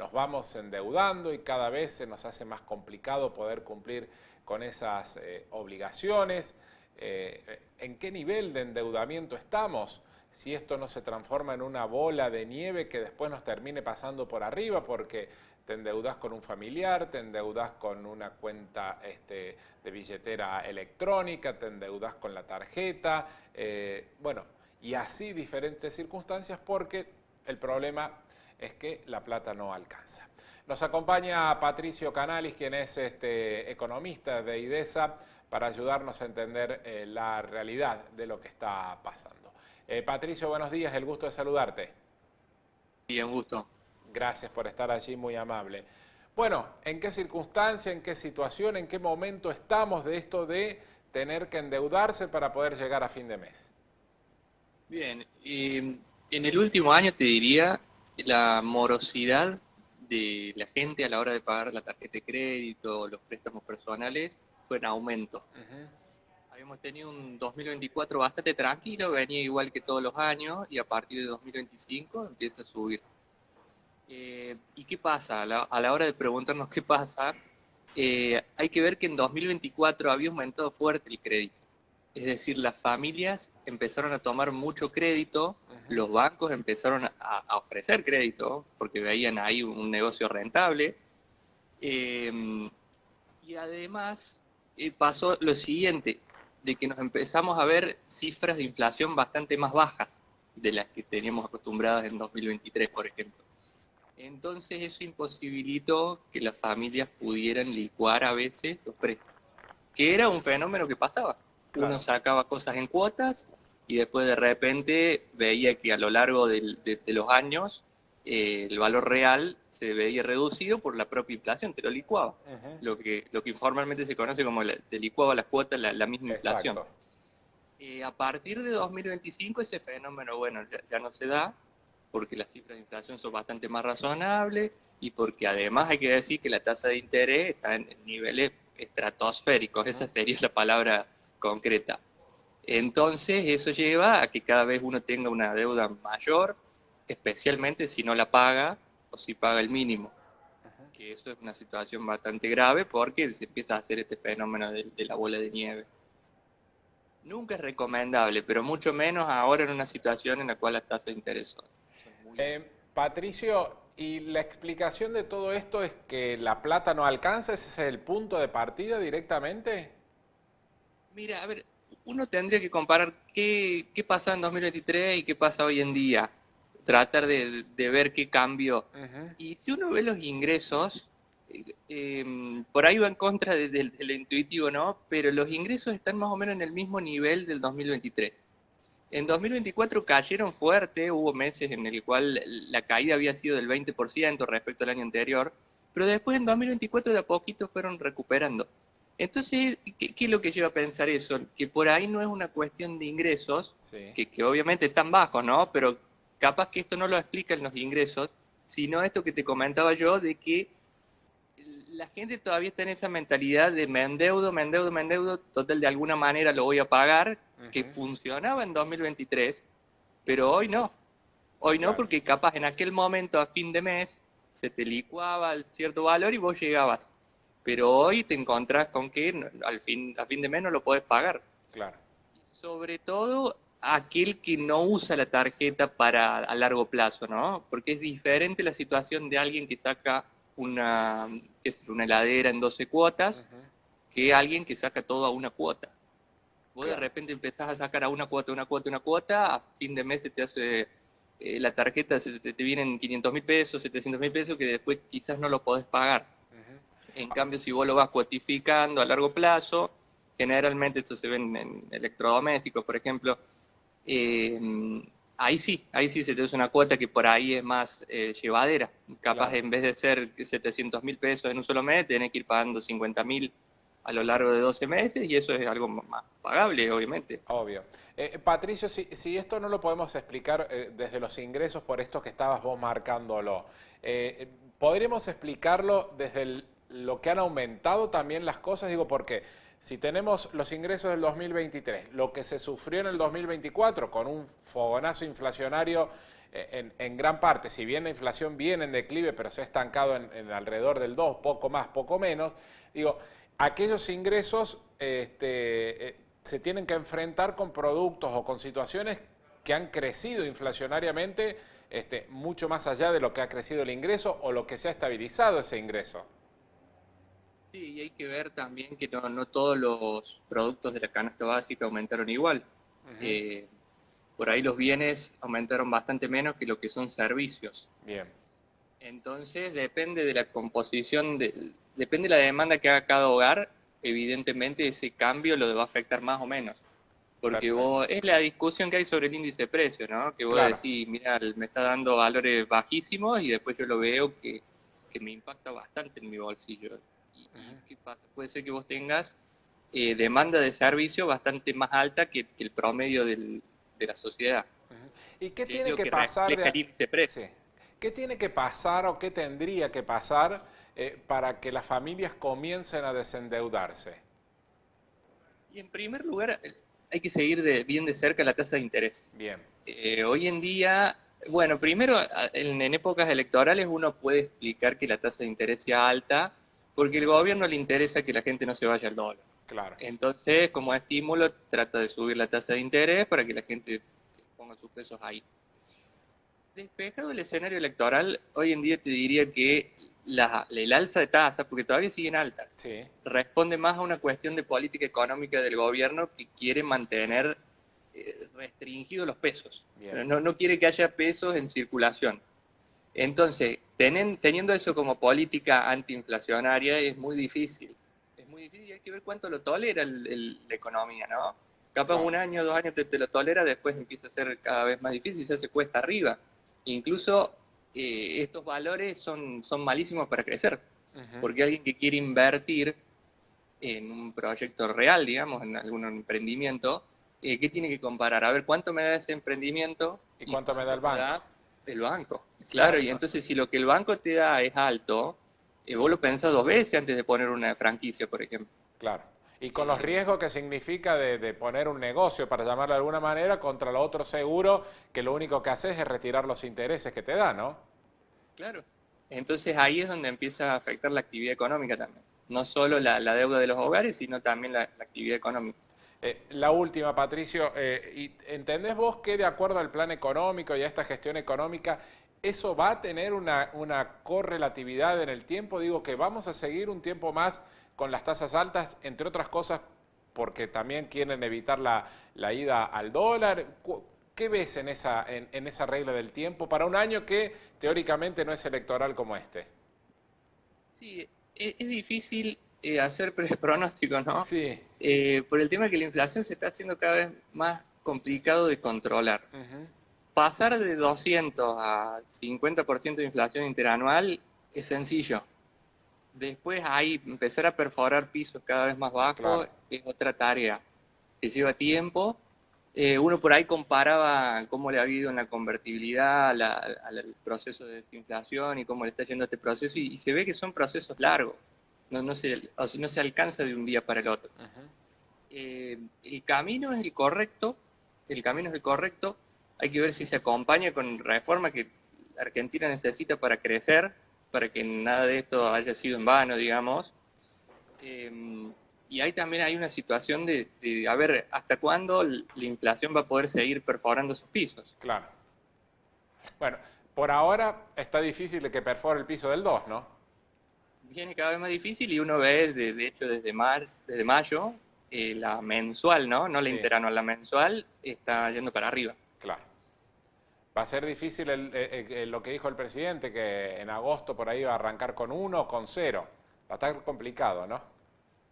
nos vamos endeudando y cada vez se nos hace más complicado poder cumplir con esas obligaciones. ¿En qué nivel de endeudamiento estamos? Si esto no se transforma en una bola de nieve que después nos termine pasando por arriba porque te endeudas con un familiar, te endeudas con una cuenta de billetera electrónica, te endeudas con la tarjeta, bueno, y así diferentes circunstancias porque el problema es que la plata no alcanza. Nos acompaña Patricio Canalis, quien es economista de IDESA, para ayudarnos a entender la realidad de lo que está pasando. Patricio, buenos días, el gusto de saludarte. Bien, gusto. Gracias por estar allí, muy amable. Bueno, ¿en qué circunstancia, en qué situación, en qué momento estamos de esto de tener que endeudarse para poder llegar a fin de mes? Bien, en el último año te diría la morosidad de la gente a la hora de pagar la tarjeta de crédito, los préstamos personales, fue en aumento. Habíamos tenido un 2024 bastante tranquilo, venía igual que todos los años y a partir de 2025 empieza a subir. ¿Y qué pasa? A la hora de preguntarnos qué pasa, hay que ver que en 2024 había aumentado fuerte el crédito. Es decir, las familias empezaron a tomar mucho crédito, los bancos empezaron a ofrecer crédito porque veían ahí un negocio rentable. Y además pasó lo siguiente, de que nos empezamos a ver cifras de inflación bastante más bajas de las que teníamos acostumbradas en 2023, por ejemplo. Entonces eso imposibilitó que las familias pudieran licuar a veces los préstamos, que era un fenómeno que pasaba. Claro. Uno sacaba cosas en cuotas y después de repente veía que a lo largo de los años el valor real se veía reducido por la propia inflación, te lo licuaba. Lo que informalmente se conoce como te licuaba las cuotas la misma inflación. A partir de 2025 ese fenómeno, bueno, ya no se da, porque las cifras de inflación son bastante más razonables y porque además hay que decir que la tasa de interés está en niveles estratosféricos, esa sería la palabra concreta. Entonces eso lleva a que cada vez uno tenga una deuda mayor, especialmente si no la paga o si paga el mínimo. Que eso es una situación bastante grave porque se empieza a hacer este fenómeno de la bola de nieve. Nunca es recomendable, pero mucho menos ahora en una situación en la cual las tasas de interés son muy altas. Patricio, ¿y la explicación de todo esto es que la plata no alcanza? ¿Ese es el punto de partida directamente? Mira, a ver, uno tendría que comparar qué pasaba en 2023 y qué pasa hoy en día. Tratar de ver qué cambió. Y si uno ve los ingresos, por ahí va en contra de lo intuitivo, ¿no? Pero los ingresos están más o menos en el mismo nivel del 2023. En 2024 cayeron fuerte, hubo meses en el cual la caída había sido del 20% respecto al año anterior, pero después en 2024 de a poquito fueron recuperando. Entonces, ¿qué es lo que lleva a pensar eso? Que por ahí no es una cuestión de ingresos, Sí. que obviamente están bajos, ¿no? Pero capaz que esto no lo explican los ingresos, sino esto que te comentaba yo, de que la gente todavía está en esa mentalidad de me endeudo, total de alguna manera lo voy a pagar, que funcionaba en 2023, pero hoy no. Hoy no, Claro. porque capaz en aquel momento a fin de mes se te licuaba cierto valor y vos llegabas. Pero hoy te encontrás con que a fin de mes no lo podés pagar. Claro. Sobre todo aquel que no usa la tarjeta a largo plazo, ¿no? Porque es diferente la situación de alguien que saca una heladera en 12 cuotas que alguien que saca todo a una cuota. Vos Claro. de repente empezás a sacar a una cuota, a fin de mes se te hace la tarjeta, te vienen 500.000 pesos, 700.000 pesos que después quizás no lo podés pagar. En cambio, si vos lo vas cuotificando a largo plazo, generalmente esto se ve en electrodomésticos, por ejemplo, ahí sí se te usa una cuota que por ahí es más llevadera. Capaz Claro. en vez de ser 700.000 pesos en un solo mes, tenés que ir pagando 50.000 a lo largo de 12 meses y eso es algo más pagable, obviamente. Obvio. Patricio, si esto no lo podemos explicar desde los ingresos por esto que estabas vos marcándolo, ¿podríamos explicarlo desde lo que han aumentado también las cosas? Digo, porque si tenemos los ingresos del 2023, lo que se sufrió en el 2024 con un fogonazo inflacionario en gran parte, si bien la inflación viene en declive, pero se ha estancado en alrededor del 2, poco más, poco menos, digo, aquellos ingresos se tienen que enfrentar con productos o con situaciones que han crecido inflacionariamente mucho más allá de lo que ha crecido el ingreso o lo que se ha estabilizado ese ingreso. Sí, y hay que ver también que no todos los productos de la canasta básica aumentaron igual. Uh-huh. Por ahí los bienes aumentaron bastante menos que lo que son servicios. Bien. Entonces depende de la composición, depende de la demanda que haga cada hogar, evidentemente ese cambio lo va a afectar más o menos. Porque Perfecto. es la discusión que hay sobre el índice de precios, ¿no? Que vos Claro. decís, mira, me está dando valores bajísimos y después yo lo veo que me impacta bastante en mi bolsillo. ¿Y qué pasa? Puede ser que vos tengas demanda de servicio bastante más alta que el promedio de la sociedad, Uh-huh. ¿Y qué que es tiene lo que que pasar refleja el índice de sí. precios. ¿Qué tiene que pasar o qué tendría que pasar para que las familias comiencen a desendeudarse? Y en primer lugar, hay que seguir bien de cerca la tasa de interés. Bien. Hoy en día, bueno, primero en épocas electorales uno puede explicar que la tasa de interés sea alta porque el gobierno le interesa que la gente no se vaya al dólar. Claro. Entonces, como estímulo, trata de subir la tasa de interés para que la gente ponga sus pesos ahí. Despejado el escenario electoral, hoy en día te diría que el alza de tasas, porque todavía siguen altas, Sí. responde más a una cuestión de política económica del gobierno que quiere mantener restringidos los pesos. Bien. No quiere que haya pesos en circulación. Entonces, teniendo eso como política antiinflacionaria es muy difícil. Es muy difícil y hay que ver cuánto lo tolera la economía, ¿no? Capaz Claro. un año, 2 años te lo tolera, después empieza a ser cada vez más difícil, se hace cuesta arriba. Incluso estos valores son malísimos para crecer, Uh-huh. porque alguien que quiere invertir en un proyecto real, digamos, en algún emprendimiento, ¿qué tiene que comparar? A ver, ¿cuánto me da ese emprendimiento ¿Y y cuánto me da el cuánto me banco? da el banco? Claro, Claro. y entonces si lo que el banco te da es alto, vos lo pensás 2 veces antes de poner una franquicia, por ejemplo. Claro. Y con los Eh, riesgos que significa de poner un negocio, para llamarlo de alguna manera, contra lo otro seguro, que lo único que haces es retirar los intereses que te da, ¿no? claro. Entonces ahí es donde empieza a afectar la actividad económica también. No solo la deuda de los hogares, sino también la actividad económica. La última, Patricio, ¿entendés vos que de acuerdo al plan económico y a esta gestión económica, eso va a tener una correlatividad en el tiempo? Digo que vamos a seguir un tiempo más con las tasas altas, entre otras cosas, porque también quieren evitar la ida al dólar. ¿Qué ves en esa regla del tiempo para un año que teóricamente no es electoral como este? Sí, es difícil hacer pronósticos, ¿no? Sí. Por el tema que la inflación se está haciendo cada vez más complicado de controlar. Uh-huh. Pasar de 200 a 50% de inflación interanual es sencillo. Después ahí empezar a perforar pisos cada vez más Claro. bajos es otra tarea que lleva tiempo. Uno por ahí comparaba cómo le ha habido en la convertibilidad al proceso de desinflación y cómo le está yendo a este proceso y se ve que son procesos largos. No se alcanza de un día para el otro. Uh-huh. El camino es el correcto, el camino es el correcto. Hay que ver si se acompaña con reforma que Argentina necesita para crecer, para que nada de esto haya sido en vano, digamos. Y ahí también hay una situación de a ver, ¿hasta cuándo la inflación va a poder seguir perforando esos pisos? Claro. Bueno, por ahora está difícil de que perfore el piso del 2, ¿no? Viene cada vez más difícil y uno ve, de hecho, desde mayo, la mensual, ¿no? No la Sí, interanual, la mensual está yendo para arriba. claro. Va a ser difícil lo que dijo el presidente, que en agosto por ahí va a arrancar con 1 o con 0. Va a estar complicado, ¿no?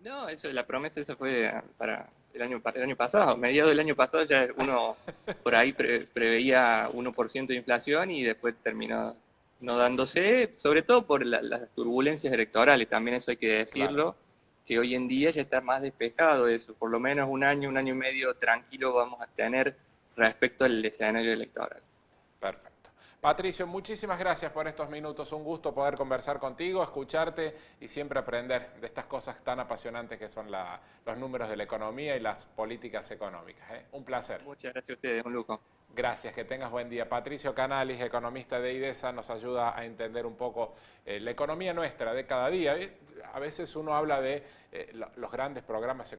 No, la promesa esa fue para el año pasado. Mediados del año pasado ya uno por ahí preveía 1% de inflación y después terminó no dándose, sobre todo por las turbulencias electorales, también eso hay que Claro. decirlo, que hoy en día ya está más despejado eso, por lo menos un año y medio tranquilo vamos a tener respecto al escenario electoral. Perfecto. Patricio, muchísimas gracias por estos minutos. Un gusto poder conversar contigo, escucharte y siempre aprender de estas cosas tan apasionantes que son los números de la economía y las políticas económicas. Un placer. Muchas gracias a ustedes, un lujo. Gracias, que tengas buen día. Patricio Canalis, economista de IDESA, nos ayuda a entender un poco la economía nuestra de cada día. A veces uno habla de los grandes programas